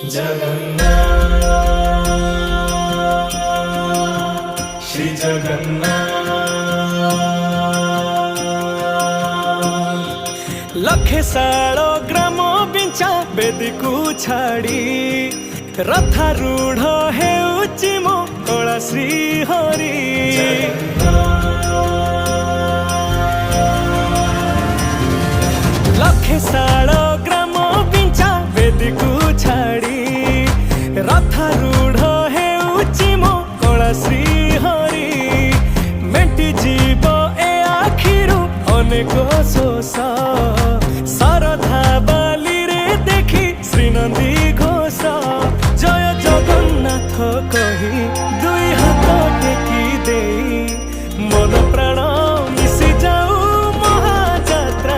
जगन्नाथ श्री जगन्नाथ। लखे सालो ग्राम बिंचा बेदी को छाड़ी रथारूढ़ हेउची मो कला श्री हरि। लखे सालो ग्राम बिंचा बेदी को छाड़ी रथारूढ़ हेउची मो कला श्री हरि। मेंटी जीव ए आखिरु अनेक शोष